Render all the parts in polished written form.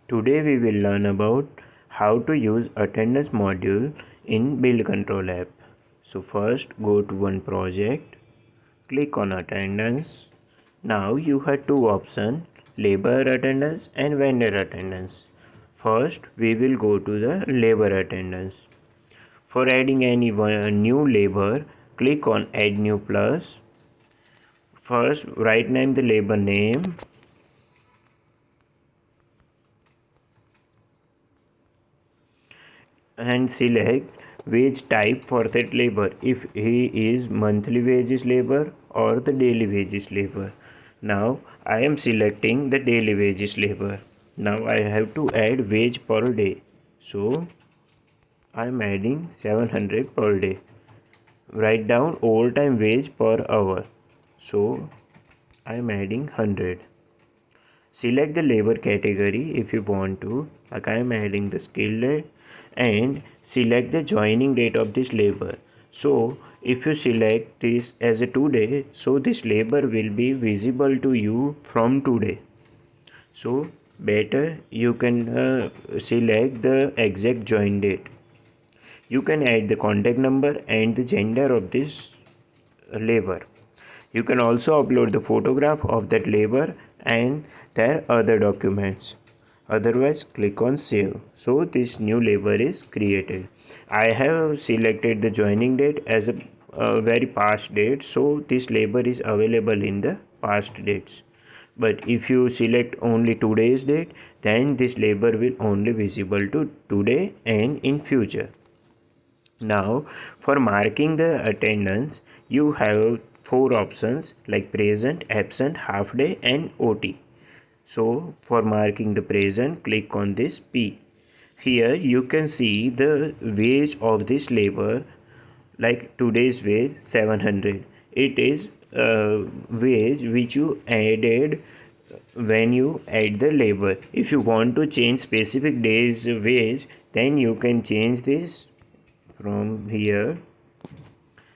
Today we will learn about how to use attendance module in build control app. So first go to one project, click on attendance. Now you have two options, labor attendance and vendor attendance. First we will go to the labor attendance. For adding any new labor, click on add new plus. First write name the labor name. And select wage type for that labor, if he is monthly wages labor or the daily wages labor. Now I am selecting the daily wages labor. Now I have to add wage per day, so I am adding 700 per day. Write down overtime wage per hour, so I am adding 100. Select the labor category if you want to, like I am adding the skilled, and select the joining date of this labor. So if you select this as a today, so this labor will be visible to you from today. So better you can select the exact join date. You can add the contact number and the gender of this labor. You can also upload the photograph of that labor and their other documents. Otherwise, click on save. So this new labor is created. I have selected the joining date as a very past date, so this labor is available in the past dates. But if you select only today's date, then this labor will only visible to today and in future. Now, for marking the attendance, you have four options like present, absent, half day and OT. So, for marking the present, click on this P. Here you can see the wage of this labor, like today's wage 700. It is a wage which you added when you add the labor. If you want to change specific days wage, then you can change this from here.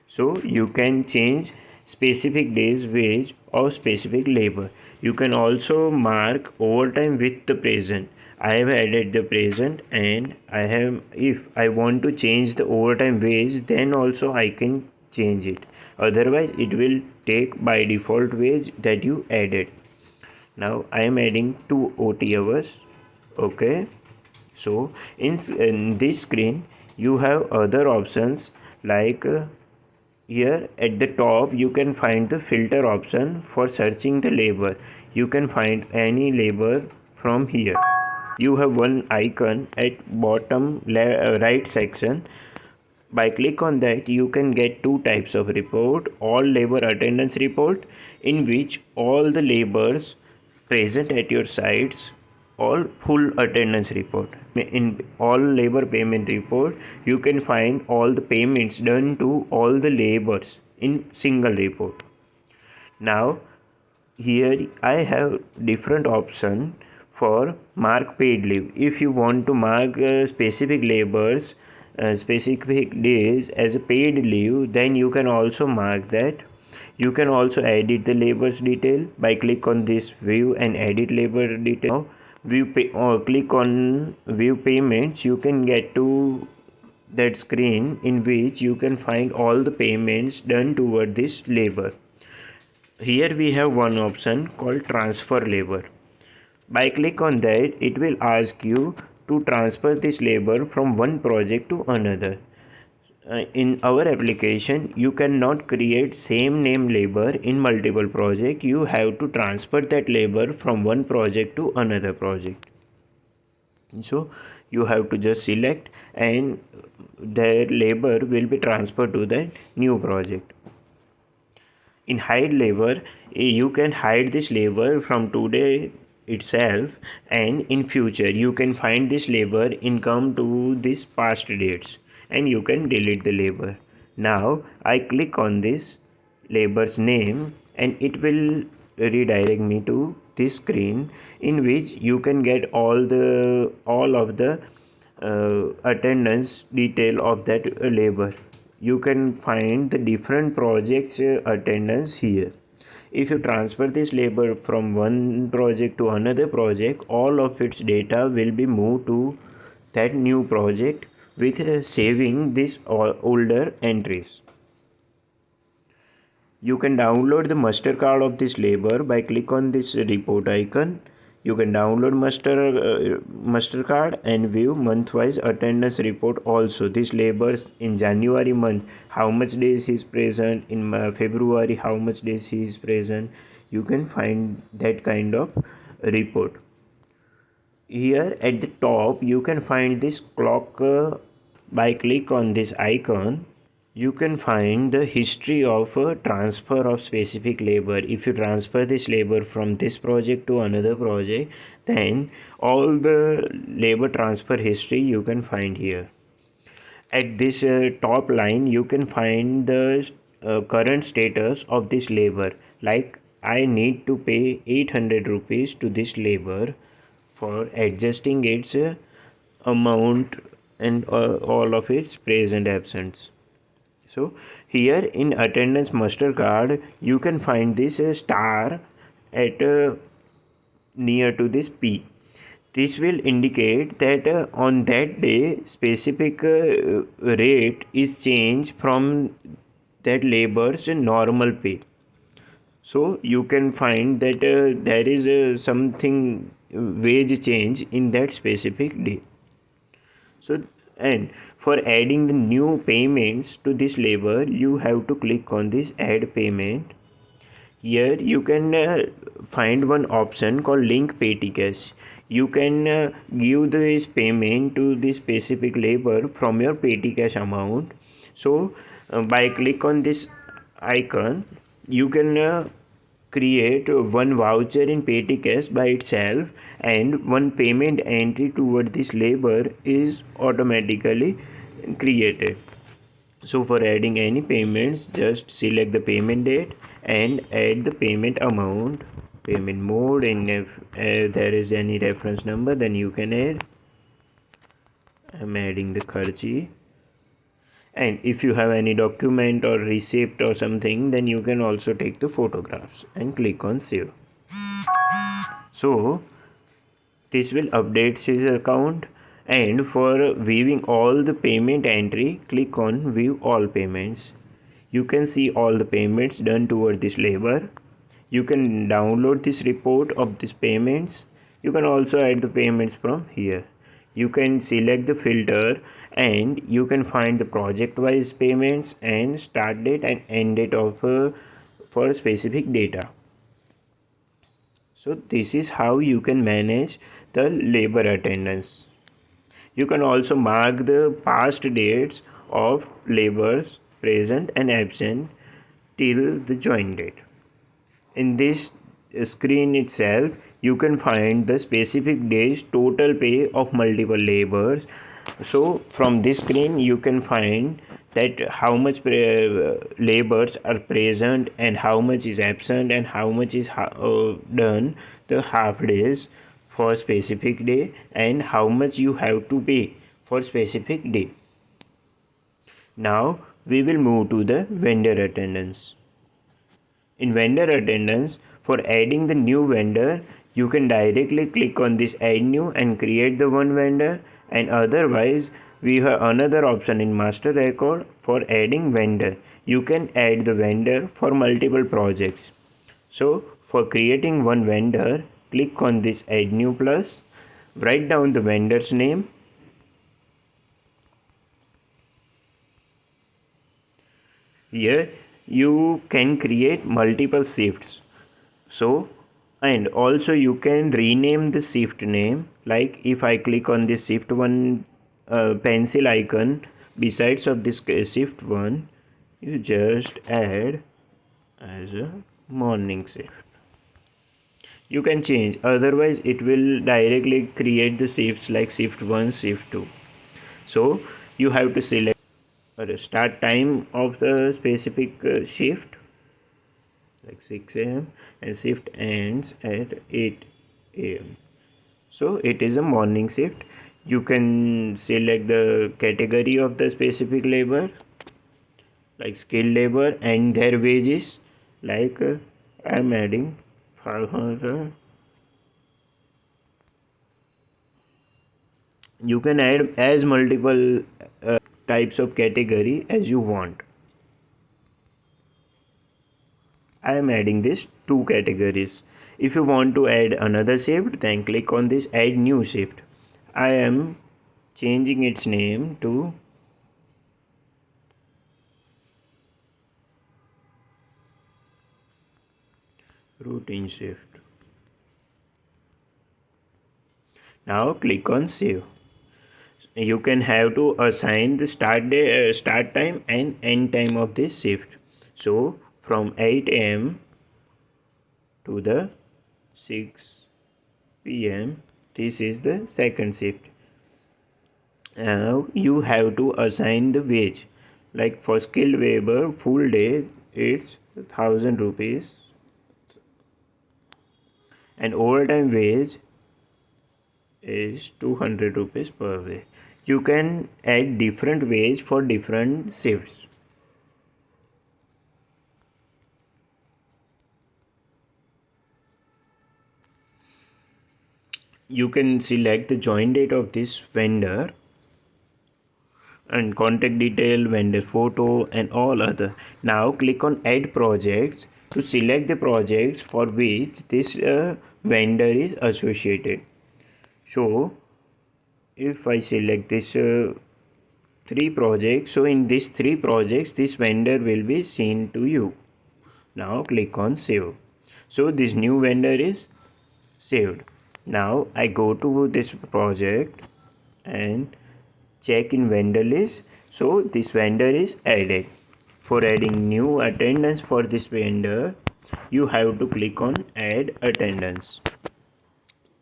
So you can change specific days wage or specific labor. You can also mark overtime with the present. I have added the present, and if I want to change the overtime wage, then also I can change it. Otherwise it will take by default wage that you added. Now I am adding 2 OT hours. Okay. So in this screen you have other options like here at the top you can find the filter option for searching the labor. You can find any labor from here. You have one icon at bottom right section. By click on that, you can get two types of report: all labor attendance report, in which all the laborers present at your sites, all full attendance report. In all labor payment report, you can find all the payments done to all the laborers in single report. Now here I have different option for mark paid leave. If you want to mark specific labors specific days as a paid leave, then you can also mark that. You can also edit the labor's detail by click on this view and edit labor detail. Now, or click on view payments. You can get to that screen in which you can find all the payments done toward this labor. Here we have one option called transfer labor. By click on that, it will ask you to transfer this labor from one project to another. In our application, you cannot create same name labor in multiple projects. You have to transfer that labor from one project to another project. So you have to just select, and the labor will be transferred to that new project. In hide labor, you can hide this labor from today itself, and in future you can find this labor income to this past dates, and you can delete the labor. Now I click on this labor's name and it will redirect me to this screen in which you can get all of the attendance detail of that labor. You can find the different projects attendance here. If you transfer this labor from one project to another project, all of its data will be moved to that new project with saving these older entries. You can download the master card of this labor by click on this report icon. You can download master card and view month-wise attendance report also. This labors in January month, how much days he is present, in February how much days he is present. You can find that kind of report. Here at the top you can find this clock. By click on this icon, you can find the history of a transfer of specific labor. If you transfer this labor from this project to another project, then all the labor transfer history you can find here. At this top line you can find the current status of this labor. Like, I need to pay 800 rupees to this labor for adjusting its amount and all of its present absence. So here in attendance master card you can find this star at near to this P. This will indicate that on that day specific rate is changed from that labor's normal pay. So you can find that there is something wage change in that specific day. So, and for adding the new payments to this labor, you have to click on this add payment. Here you can find one option called link petty cash. You can give this payment to this specific labor from your petty cash amount. So by click on this icon, you can create one voucher in petty cash by itself, and one payment entry toward this labor is automatically created. So for adding any payments, just select the payment date and add the payment amount, payment mode, and if there is any reference number, then you can add. I'm adding the kharchi. And if you have any document or receipt or something, then you can also take the photographs and click on save. So this will update his account. And for viewing all the payment entry, click on view all payments. You can see all the payments done toward this labor. You can download this report of these payments. You can also add the payments from here. You can select the filter and you can find the project wise payments and start date and end date of for specific data. So this is how you can manage the labor attendance. You can also mark the past dates of labors present and absent till the join date. In this screen itself, you can find the specific days total pay of multiple labors. So from this screen you can find that how much labors are present and how much is absent and how much is done the half days for specific day and how much you have to pay for specific day. Now we will move to the vendor attendance. In vendor attendance, for adding the new vendor, you can directly click on this add new and create the one vendor, and otherwise we have another option in master record for adding vendor. You can add the vendor for multiple projects. So for creating one vendor, click on this add new plus, write down the vendor's name. Here you can create multiple shifts. So, and also you can rename the shift name. Like if I click on this shift 1 pencil icon besides of this shift 1, you just add as a morning shift. You can change, otherwise it will directly create the shifts like shift 1, shift 2. So you have to select start time of the specific shift like 6 a.m. and shift ends at 8 a.m. So it is a morning shift. You can select the category of the specific labor like skilled labor and their wages. Like I am adding 500. You can add as multiple types of category as you want. I am adding this two categories. If you want to add another shift, then click on this add new shift. I am changing its name to routine shift. Now click on save. You can have to assign the start time and end time of this shift. So from 8 a.m. to the 6 p.m. this is the second shift. Now you have to assign the wage. Like for skilled labor full day it's 1,000 rupees, and overtime wage is 200 rupees per day. You can add different wage for different shifts. You can select the join date of this vendor and contact detail, vendor photo and all other. Now click on add projects to select the projects for which this vendor is associated. So if I select this three projects, so in these three projects this vendor will be seen to you. Now click on save. So this new vendor is saved. Now I go to this project and check in vendor list. So this vendor is added. For adding new attendance for this vendor, you have to click on add attendance.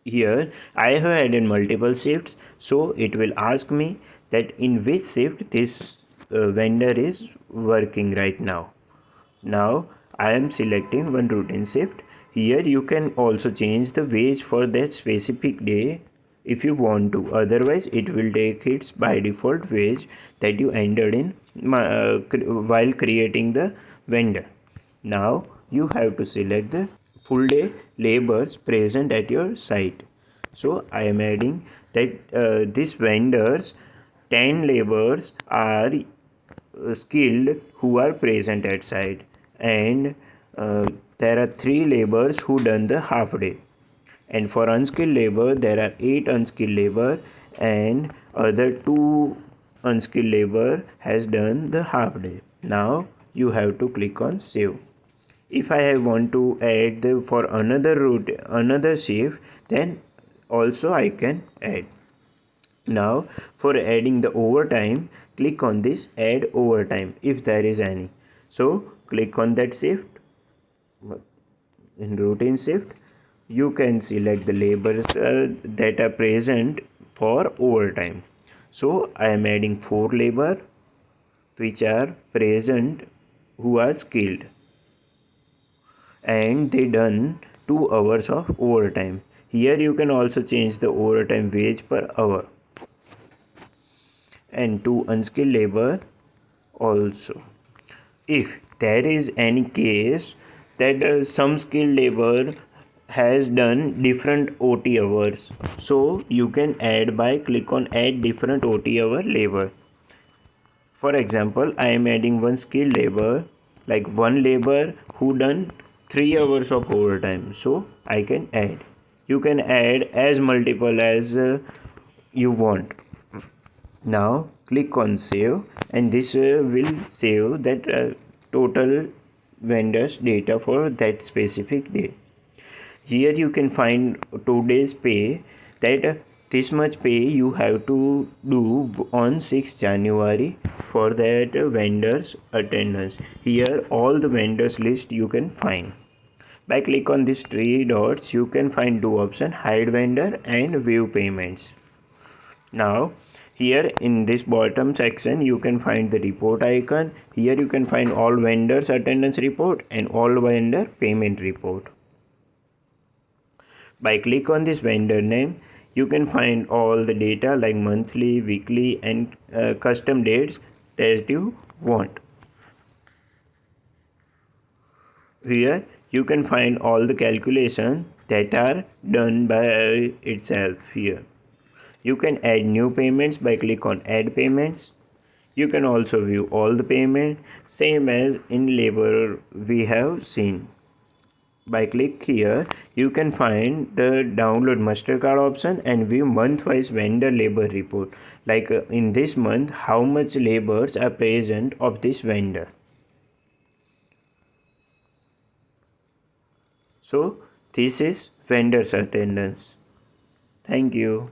Here I have added multiple shifts, so it will ask me that in which shift this vendor is working right now. Now I am selecting one routine shift. Here you can also change the wage for that specific day if you want to. Otherwise it will take its by default wage that you entered in while creating the vendor. Now you have to select the full day labors present at your site. So I am adding that this vendors 10 laborers are skilled who are present at site, and there are 3 laborers who done the half day, and for unskilled labor there are 8 unskilled labor and other 2 unskilled labor has done the half day. Now you have to click on save. If I want to add the for another route another shift, then also I can add. Now for adding the overtime, click on this add overtime if there is any. So click on that shift. In routine shift you can select the labors that are present for overtime. So I am adding 4 labor which are present who are skilled and they done 2 hours of overtime. Here you can also change the overtime wage per hour, and 2 unskilled labor also. If there is any case that some skilled labor has done different OT hours, so you can add by click on add different OT hour labor. For example, I am adding one skilled labor, like one labor who done 3 hours of overtime, so I can add. You can add as multiple as you want. Now click on save, and this will save that total vendors data for that specific day. Here you can find today's pay, that this much pay you have to do on 6th January for that vendors attendance. Here all the vendors list you can find. By click on these 3 dots you can find 2 options, hide vendor and view payments. Now here in this bottom section you can find the report icon. Here you can find all vendors attendance report and all vendor payment report. By click on this vendor name you can find all the data like monthly, weekly and custom dates that you want. Here you can find all the calculations that are done by itself here. You can add new payments by click on add payments. You can also view all the payment same as in labor we have seen. By click here, you can find the download Mastercard option and view month-wise vendor labor report. Like in this month, how much labors are present of this vendor. So this is vendor's attendance. Thank you.